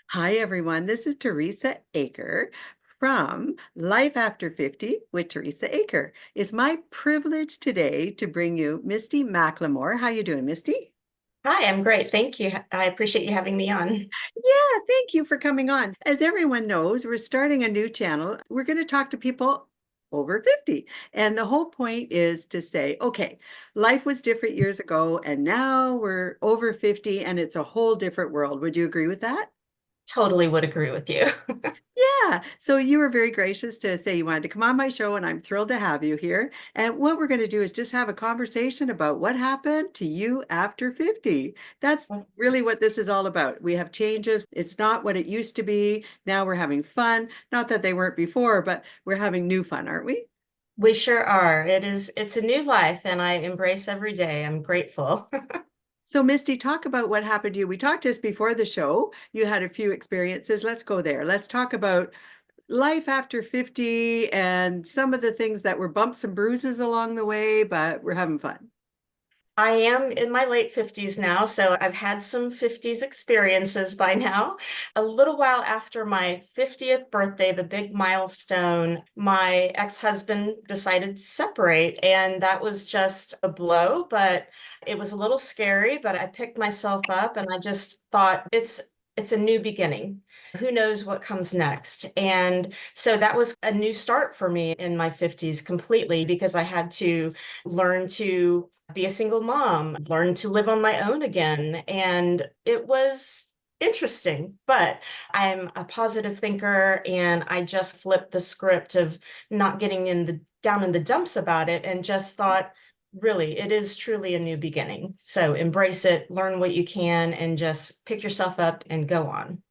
Hi, everyone. This is Teresa Aker from Life After 50 with Teresa Aker. It's my privilege today to bring you Misty McLemore. How you doing, Misty? Hi, I'm great. Thank you. I appreciate you having me on. Yeah, thank you for coming on. As everyone knows, we're starting a new channel. We're going to talk to people over 50. And the whole point is to say, okay, life was different years ago, and now we're over 50 and it's a whole different world. Would you agree with that? Totally would agree with you. Yeah. So you were very gracious to say you wanted to come on my show, and I'm thrilled to have you here. And what we're going to do is just have a conversation about what happened to you after 50. That's really what this is all about. We have changes. It's not what it used to be. Now we're having fun. Not that they weren't before, but we're having new fun, aren't we? We sure are. It's a new life and I embrace every day. I'm grateful. So, Misty, talk about what happened to you. We talked just before the show. You had a few experiences. Let's go there. Let's talk about life after 50 and some of the things that were bumps and bruises along the way, but we're having fun. I am in my late 50s now, so I've had some 50s experiences by now. A little while after my 50th birthday, the big milestone, my ex-husband decided to separate, and that was just a blow, but it was a little scary, but I picked myself up and I just thought it's a new beginning. Who knows what comes next? And so that was a new start for me in my 50s completely because I had to learn to be a single mom, learn to live on my own again. And it was interesting, but I'm a positive thinker and I just flipped the script of not getting in the down in the dumps about it and just thought, really, it is truly a new beginning. So embrace it, learn what you can, and just pick yourself up and go on.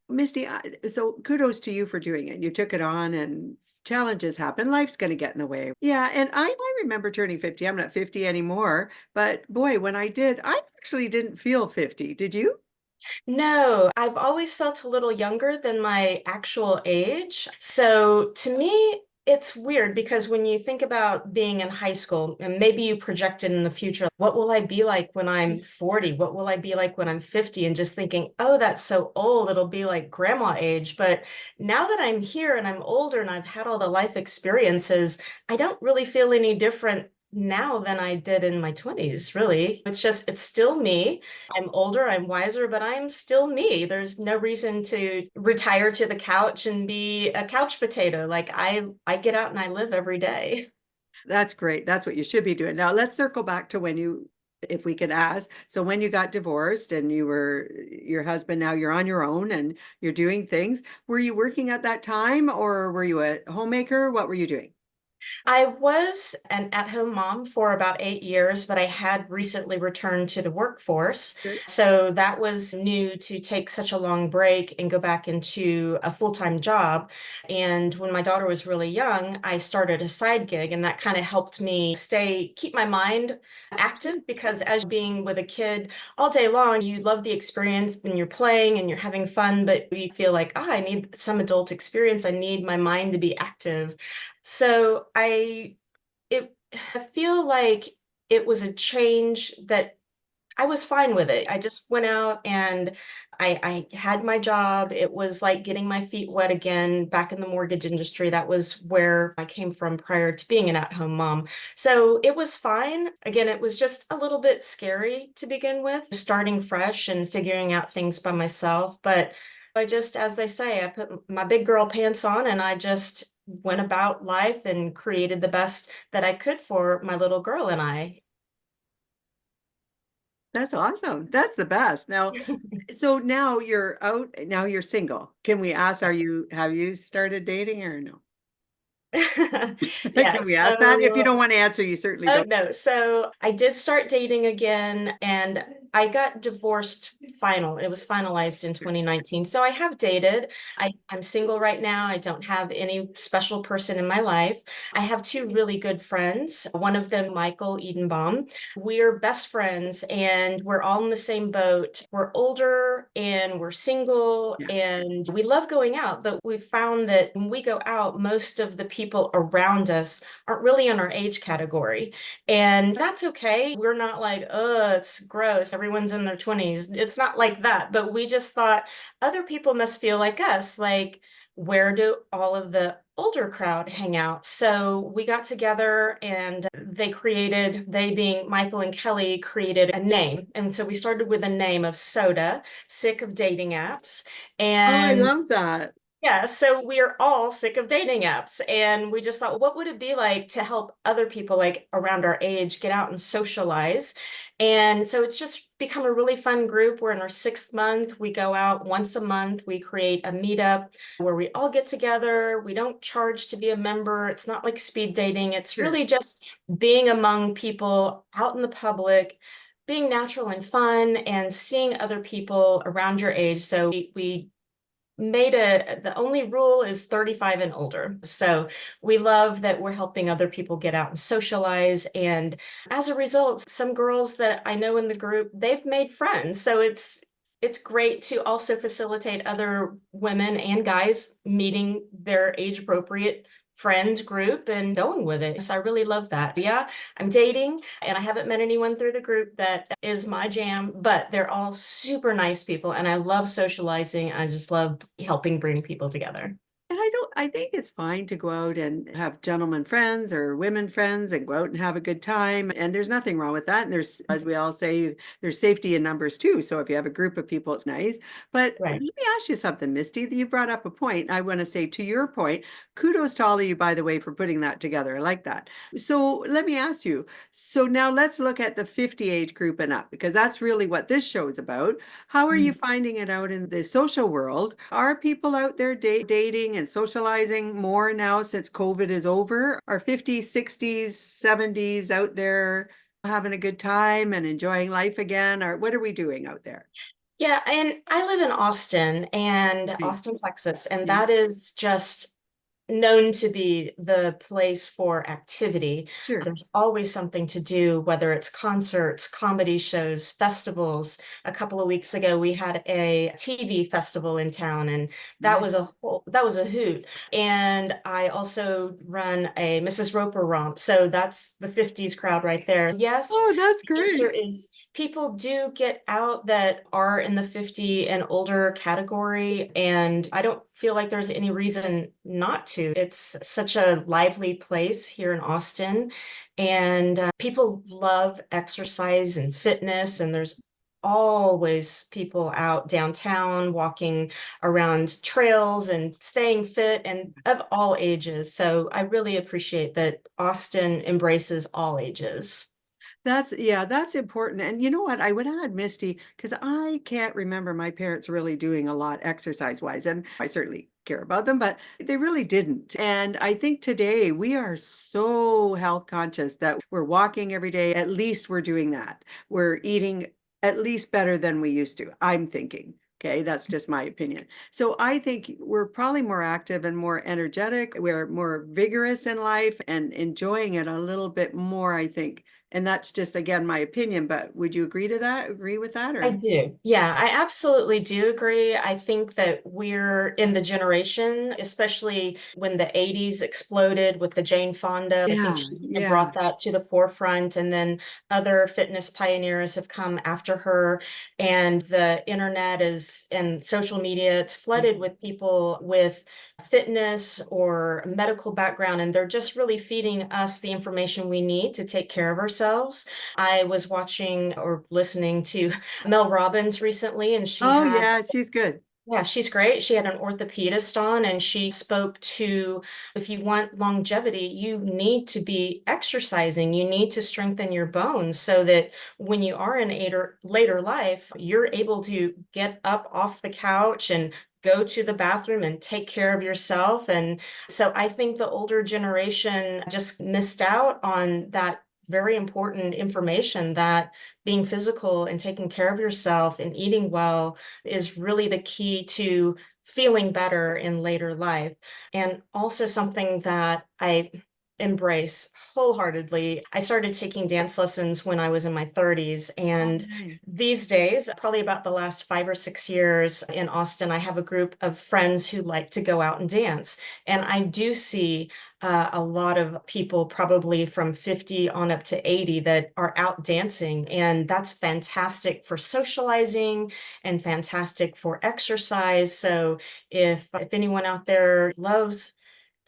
Misty, so kudos to you for doing it. You took it on and challenges happen. Life's going to get in the way. Yeah. And I remember turning 50. I'm not 50 anymore, but boy, when I did, I actually didn't feel 50. Did you? No, I've always felt a little younger than my actual age. So to me, it's weird because when you think about being in high school and maybe you project it in the future, what will I be like when I'm 40? What will I be like when I'm 50? And just thinking, oh, that's so old. It'll be like grandma age. But now that I'm here and I'm older and I've had all the life experiences, I don't really feel any different now than I did in my 20s, really. It's still me. I'm older, I'm wiser, but I'm still me. There's no reason to retire to the couch and be a couch potato. Like I get out and I live every day. That's great. That's what you should be doing. Now, let's circle back to when you, if we could ask. So, when you got divorced and you were your husband, now you're on your own and you're doing things. Were you working at that time or were you a homemaker? What were you doing? I was an at-home mom for about 8 years, but I had recently returned to the workforce. Good. So that was new to take such a long break and go back into a full-time job. And when my daughter was really young, I started a side gig, and that kind of helped me keep my mind active because as being with a kid all day long, you love the experience and you're playing and you're having fun, but you feel like, ah, I need some adult experience. I need my mind to be active. So I feel like it was a change that I was fine with it. I just went out and I had my job. It was like getting my feet wet again back in the mortgage industry. That was where I came from prior to being an at-home mom. So it was fine. Again, it was just a little bit scary to begin with, starting fresh and figuring out things by myself. But I just, as they say, I put my big girl pants on and I just went about life and created the best that I could for my little girl and I. That's awesome. That's the best. Now, so now you're out, now you're single. Can we ask, have you started dating or no? Yeah, Can we ask that? If you so don't want to answer, you certainly oh don't. no. So I did start dating again and I got divorced final. It was finalized in 2019. So I have dated. I'm single right now. I don't have any special person in my life. I have two really good friends. One of them, Michael Edenbaum. We're best friends and we're all in the same boat. We're older and we're single Yeah. and we love going out, but we found that when we go out, most of the people around us aren't really in our age category. And that's okay. We're not like, oh, it's gross. everyone's in their 20s. It's not like that, but we just thought other people must feel like us. Like, where do all of the older crowd hang out? So we got together and they being Michael and Kelly, created a name. And so we started with a name of Soda, sick of dating apps. Oh, I And love that. yeah, so we're all sick of dating apps. And we just thought, what would it be like to help other people like around our age get out and socialize? And so it's just become a really fun group. We're in our 6th month. We go out once a month. We create a meetup where we all get together. We don't charge to be a member. It's not like speed dating. It's Sure. really just being among people out in the public, being natural and fun, and seeing other people around your age. So we made the only rule is 35 and older. So we love that we're helping other people get out and socialize. And as a result, some girls that I know in the group, they've made friends. So it's great to also facilitate other women and guys meeting their age appropriate friend group and going with it. So I really love that. Yeah, I'm dating and I haven't met anyone through the group that is my jam, but they're all super nice people and I love socializing. I just love helping bring people together. And I think it's fine to go out and have gentlemen friends or women friends and go out and have a good time. And there's nothing wrong with that. And there's, as we all say, there's safety in numbers too. So if you have a group of people, it's nice. But let Right. me ask you something, Misty, that you brought up a point. I want to say to your point, kudos to all of you, by the way, for putting that together. I like that. So let me ask you. So now let's look at the 50 age group and up, because that's really what this show is about. How are you finding it out in the social world? Are people out there dating and socializing more now since COVID is over? Are 50s, 60s, 70s out there having a good time and enjoying life again? Or what are we doing out there? Yeah, and I live in Right. Austin, Texas, and Yeah, that is just known to be the place for activity. sure. There's always something to do, whether it's concerts, comedy shows, festivals. A couple of weeks ago, we had a TV festival in town, and Nice. that was a hoot. And I also run a Mrs. Roper romp, so that's the 50s crowd right there. Yes, Oh, that's the answer great. is people do get out that are in the 50 and older category, and I don't feel like there's any reason not to. It's such a lively place here in Austin, and people love exercise and fitness, and there's always people out downtown walking around trails and staying fit and of all ages. So I really appreciate that Austin embraces all ages. Yeah, that's important. And you know what? I would add, Misty, because I can't remember my parents really doing a lot exercise wise. And I certainly care about them, but they really didn't. And I think today we are so health conscious that we're walking every day. At least we're doing that. We're eating at least better than we used to, I'm thinking. Okay, that's just my opinion. So I think we're probably more active and more energetic. We're more vigorous in life and enjoying it a little bit more, I think. And that's just, again, my opinion, but would you agree to that? Agree with that I or? do. Yeah, I absolutely do agree. I think that we're in the generation, especially when the 80s exploded with the Jane Fonda. I think Yeah, she kind of yeah. brought that to the forefront, and then other fitness pioneers have come after her. And the internet is and social media, it's flooded with people with fitness or medical background, and they're just really feeding us the information we need to take care of ourselves. I was watching or listening to Mel Robbins recently, and she Oh, had, yeah, she's good. yeah, she's great. She had an orthopedist on, and she spoke to if you want longevity, you need to be exercising. You need to strengthen your bones so that when you are in later life, you're able to get up off the couch and go to the bathroom and take care of yourself. And so I think the older generation just missed out on that very important information that being physical and taking care of yourself and eating well is really the key to feeling better in later life. And also something that embrace wholeheartedly. I started taking dance lessons when I was in my 30s, Oh, and nice. these days, probably about the last 5 or 6 years in Austin, I have a group of friends who like to go out and dance. And I do see a lot of people, probably from 50 on up to 80, that are out dancing. And that's fantastic for socializing and fantastic for exercise. So if anyone out there loves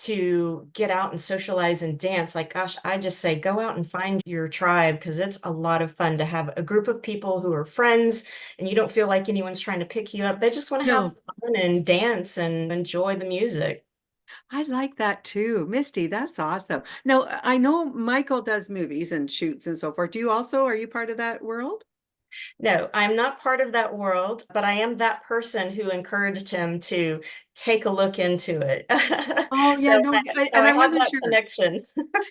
to get out and socialize and dance, like, gosh, I just say go out and find your tribe, because it's a lot of fun to have a group of people who are friends and you don't feel like anyone's trying to pick you up. They just want to have No, fun and dance and enjoy the music. I like that too. Misty, that's awesome. Now, I know Michael does movies and shoots and so forth. Do you also, are you part of that world? No, I'm not part of that world, but I am that person who encouraged him to take a look into it. Oh, yeah, So, no, so and I I have wasn't that sure. connection.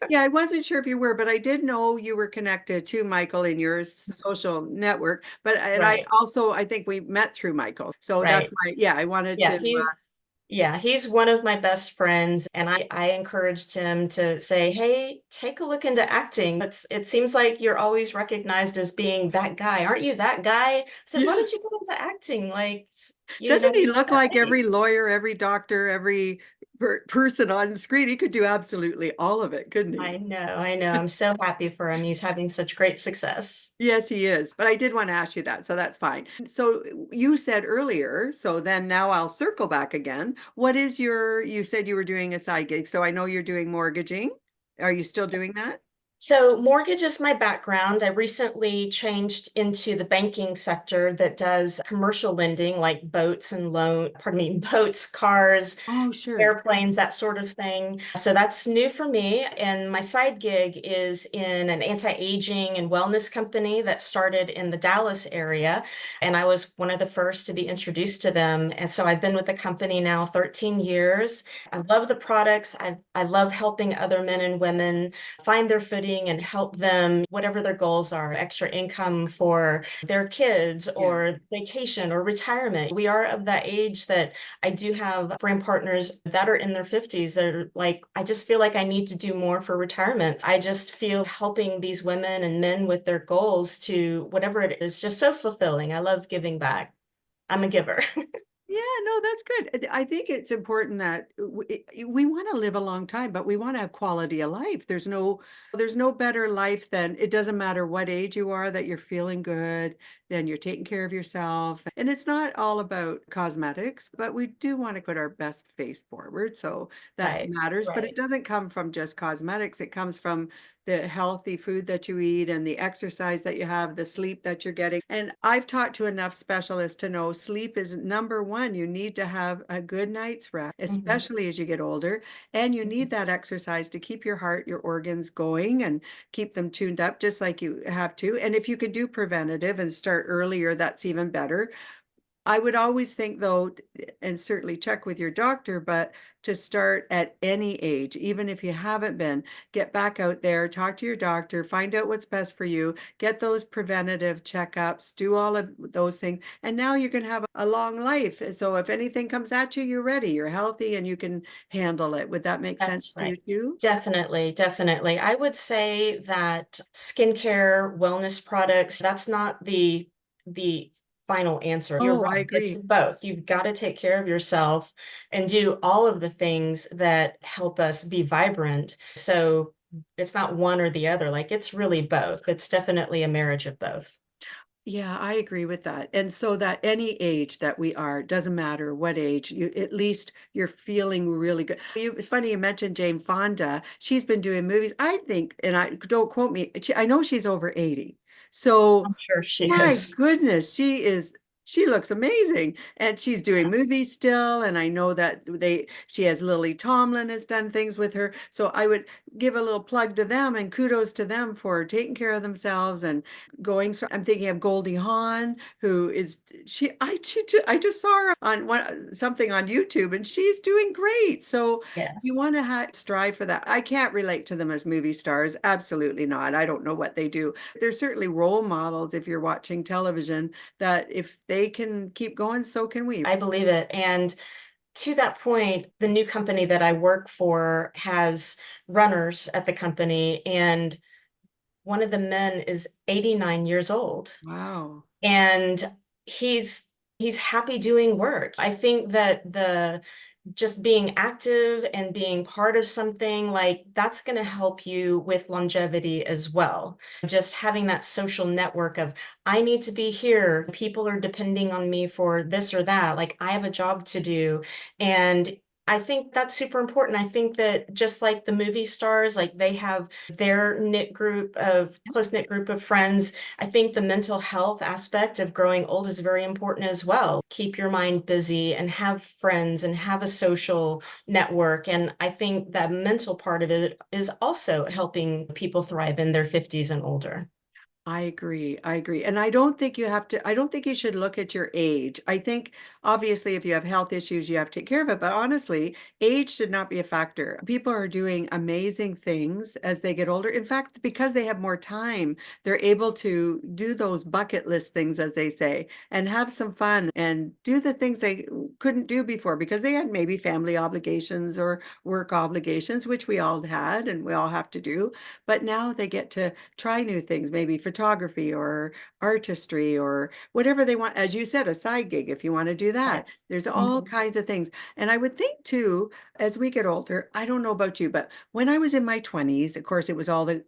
Yeah, I wasn't sure if you were, but I did know you were connected to Michael in your social network. But and I Right, also I think we met through Michael. So that's right. why, yeah, I wanted Yeah, to he's one of my best friends, and I encouraged him to say, "Hey, take a look into acting. It seems like you're always recognized as being that guy. Aren't you that guy?" I said, "Why yeah. don't you go into acting? Like, you didn't know Doesn't he he was look that like big." every lawyer, every doctor, every person on screen? He could do absolutely all of it, couldn't he? I know, I know. I'm so happy for him. He's having such great success. Yes, he is. But I did want to ask you that, so that's fine. So you said earlier, so then now I'll circle back again. What is you said you were doing a side gig, so I know you're doing mortgaging. Are you still doing that? So mortgage is my background. I recently changed into the banking sector that does commercial lending, like boats and boats, cars, Oh, sure. airplanes, that sort of thing. So that's new for me. And my side gig is in an anti-aging and wellness company that started in the Dallas area. And I was one of the first to be introduced to them. And so I've been with the company now 13 years. I love the products. I love helping other men and women find their footing and help them, whatever their goals are, extra income for their kids Yeah. or vacation or retirement. We are of that age that I do have brand partners that are in their 50s that are like, I just feel like I need to do more for retirement. I just feel helping these women and men with their goals to whatever it is just so fulfilling. I love giving back. I'm a giver. Yeah, no, that's good. I think it's important that we want to live a long time, but we want to have quality of life. There's no better life than it doesn't matter what age you are, that you're feeling good, then you're taking care of yourself. And it's not all about cosmetics, but we do want to put our best face forward. So that Right, matters, but it right. doesn't come from just cosmetics. It comes from the healthy food that you eat and the exercise that you have, the sleep that you're getting. And I've talked to enough specialists to know sleep is number one. You need to have a good night's rest, Mhm, especially as you get older. And you mhm. need that exercise to keep your heart, your organs going and keep them tuned up just like you have to. And if you could do preventative and start earlier, that's even better. I would always think though, and certainly check with your doctor, but to start at any age, even if you haven't been, get back out there, talk to your doctor, find out what's best for you, get those preventative checkups, do all of those things. And now you can have a long life. So if anything comes at you, you're ready, you're healthy, and you can handle it. Would that make sense That's to you right. too? Definitely, definitely. I would say that skincare, wellness products, that's not the final answer. You're Oh, I right. It's agree. both. You've got to take care of yourself and do all of the things that help us be vibrant. So it's not one or the other. Like it's really both. It's definitely a marriage of both. Yeah, I agree with that. And so that any age that we are, doesn't matter what age, you at least you're feeling really good. It's funny you mentioned Jane Fonda. She's been doing movies. I think, and I don't quote me, I know she's over 80. So I'm sure she my is. goodness, she looks amazing and she's doing movies still. And I know that she has Lily Tomlin has done things with her. So I would give a little plug to them and kudos to them for taking care of themselves and going. So I'm thinking of Goldie Hawn, who is I just saw her on something on YouTube and she's doing great. So you Yes. want to strive for that. I can't relate to them as movie stars. Absolutely not. I don't know what they do. There's certainly role models if you're watching television that if they can keep going, so can we. I believe it. And To that point, the new company that I work for has runners at the company, and one of the men is 89 years old. Wow. And he's he's happy doing work. I think that the just being active and being part of something like that's going to help you with longevity as well. Just having that social network of I need to be here. People are depending on me for this or that. Like I have a job to do. And I think that's super important. I think that just like the movie stars, like they have their close-knit group of friends. I think the mental health aspect of growing old is very important as well. Keep your mind busy and have friends and have a social network. And I think that mental part of it is also helping people thrive in their 50s and older. I agree. I agree. And I don't think you have to, I don't think you should look at your age. I think obviously if you have health issues, you have to take care of it. But honestly, age should not be a factor. People are doing amazing things as they get older. In fact, because they have more time, they're able to do those bucket list things, as they say, and have some fun and do the things they couldn't do before because they had maybe family obligations or work obligations, which we all had and we all have to do. But now they get to try new things, maybe photography or artistry or whatever they want. As you said, a side gig, if you want to do Right. that, there's all Mhm. kinds of things. And I would think too, as we get older, I don't know about you, but when I was in my 20s, of course, it was all the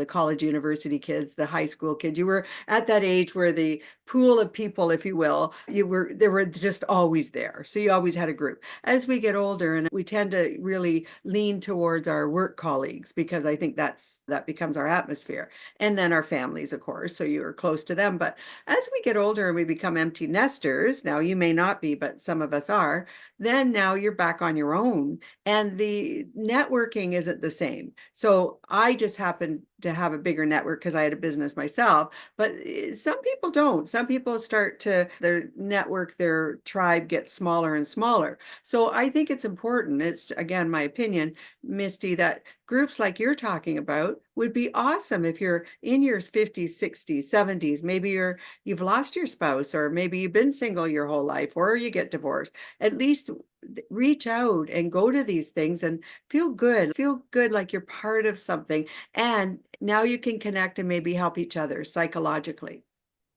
college university kids, the high school kids. You were at that age where the pool of people, if you will, they were just always there. So you always had a group. As we get older and we tend to really lean towards our work colleagues because I think that becomes our atmosphere. And then our families, of course. So you're close to them. But as we get older and we become empty nesters, now you may not be, but some of us are, then now you're back on your own and the networking isn't the same. So I just happened to have a bigger network because I had a business myself, but some people don't. Some people start to their network, their tribe gets smaller and smaller. So I think it's important. It's again my opinion, Misty, that groups like you're talking about would be awesome if you're in your 50s, 60s, 70s. Maybe you've lost your spouse, or maybe you've been single your whole life, or you get divorced. At least reach out and go to these things and feel good like you're part of something. And now you can connect and maybe help each other psychologically,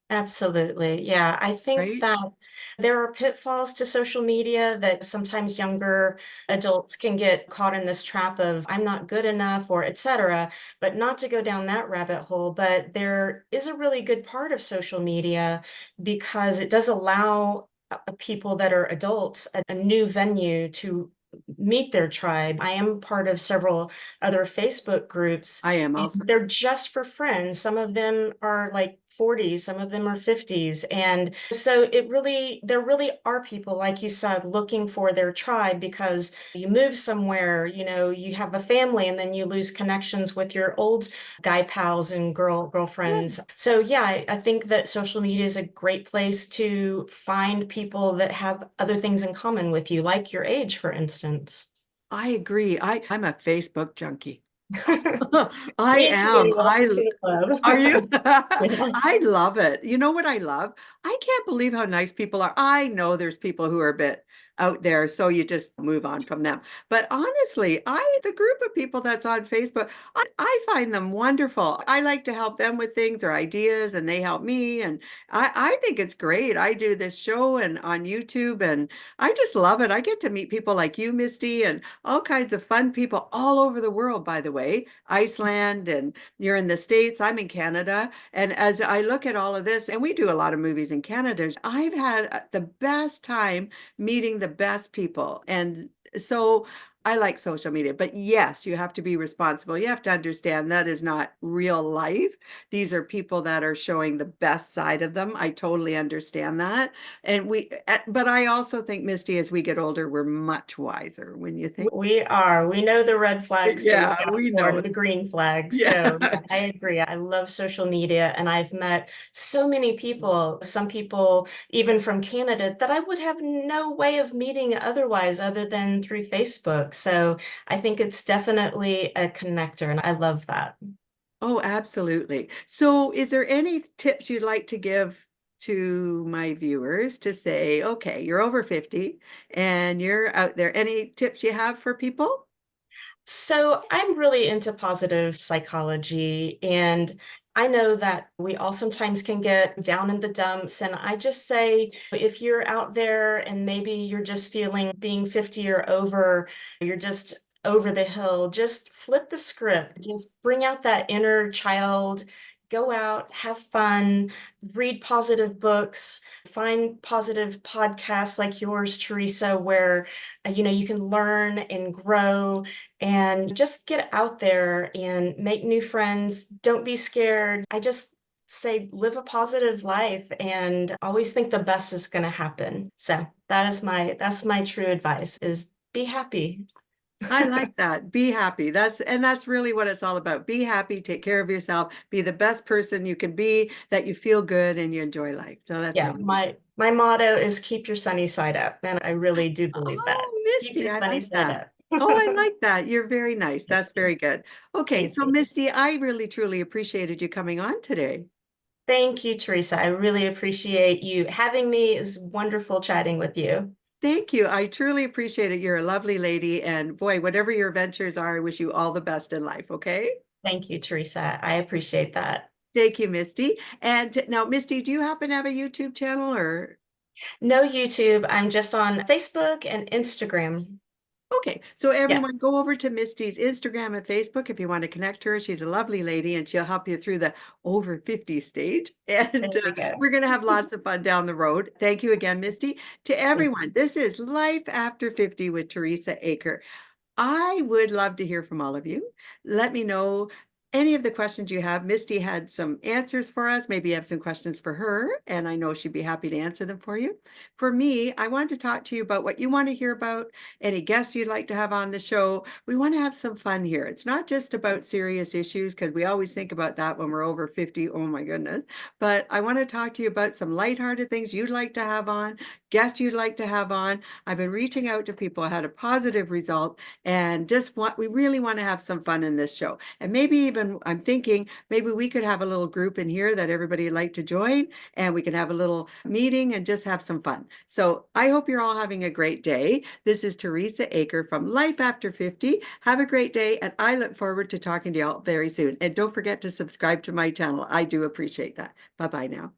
Absolutely. Yeah. I think right? that there are pitfalls to social media that sometimes younger adults can get caught in this trap of I'm not good enough or etc. But not to go down that rabbit hole. But there is a really good part of social media because it does allow people that are adults a new venue to meet their tribe. I am part of several other Facebook groups. I am And also. they're just for friends. Some of them are like 40s, some of them are 50s. And so there really are people, like you said, looking for their tribe because you move somewhere, you have a family and then you lose connections with your old guy pals and girlfriends. So yeah, I think that social media is a great place to find people that have other things in common with you, like your age, for instance. I agree. I'm a Facebook junkie. I Me am. too. Welcome to the Are you? club. Yeah. I love it. You know what I love? I can't believe how nice people are. I know there's people who are a bit out there, so you just move on from them. But honestly, the group of people that's on Facebook, I find them wonderful. I like to help them with things or ideas, and they help me. And I think it's great. I do this show and on YouTube, and I just love it. I get to meet people like you, Misty, and all kinds of fun people all over the world, by the way. Iceland, and you're in the States, I'm in Canada. And as I look at all of this, and we do a lot of movies in Canada, I've had the best time meeting the best people. And so I like social media, but yes, you have to be responsible. You have to understand that is not real life. These are people that are showing the best side of them. I totally understand that. But I also think, Misty, as we get older, we're much wiser when you think, We are. We know the red flags to look yeah, out we for, know. the green flags. Yeah. So yeah, I agree. I love social media and I've met so many people, some people even from Canada that I would have no way of meeting otherwise other than through Facebook. So I think it's definitely a connector and I love that. Oh, absolutely. So, is there any tips you'd like to give to my viewers to say, okay, you're over 50 and you're out there. Any tips you have for people? So I'm really into positive psychology, and I know that we all sometimes can get down in the dumps. And I just say, if you're out there and maybe you're just feeling being 50 or over, you're just over the hill, just flip the script, just bring out that inner child, go out, have fun, read positive books, find positive podcasts like yours, Teresa, where you can learn and grow and just get out there and make new friends. Don't be scared. I just say live a positive life and always think the best is going to happen. So that's my true advice is be happy. I like that. Be happy. That's really what it's all about. Be happy, take care of yourself, be the best person you can be, that you feel good and you enjoy life. So that's Yeah, really good. my motto is keep your sunny side up, and I really do believe that. Oh, Keep Misty, your I sunny like side that. up. Oh, I like that. You're very nice. Thank That's you. very good. Okay, Thank so you. Misty, I really truly appreciated you coming on today. Thank you, Teresa. I really appreciate you having me. It's wonderful chatting with you. Thank you. I truly appreciate it. You're a lovely lady. And boy, whatever your ventures are, I wish you all the best in life. Okay. Thank you, Teresa. I appreciate that. Thank you, Misty. And now, Misty, do you happen to have a YouTube channel or? No YouTube. I'm just on Facebook and Instagram. Okay, so Yeah, everyone go over to Misty's Instagram and Facebook if you want to connect to her. She's a lovely lady and she'll help you through the over 50 stage. And there you go. we're going to have lots of fun down the road. Thank you again, Misty. To Thank everyone, you. this is Life After 50 with Teresa Aker. I would love to hear from all of you. Let me know any of the questions you have. Misty had some answers for us. Maybe you have some questions for her, and I know she'd be happy to answer them for you. For me, I want to talk to you about what you want to hear about, any guests you'd like to have on the show. We want to have some fun here. It's not just about serious issues because we always think about that when we're over 50. Oh my goodness. But I want to talk to you about some lighthearted things you'd like to have on, guests you'd like to have on. I've been reaching out to people, I had a positive result, and we really want to have some fun in this show. And maybe even I'm thinking maybe we could have a little group in here that everybody would like to join, and we can have a little meeting and just have some fun. So I hope you're all having a great day. This is Teresa Aker from Life After 50. Have a great day, and I look forward to talking to you all very soon. And don't forget to subscribe to my channel. I do appreciate that. Bye-bye now.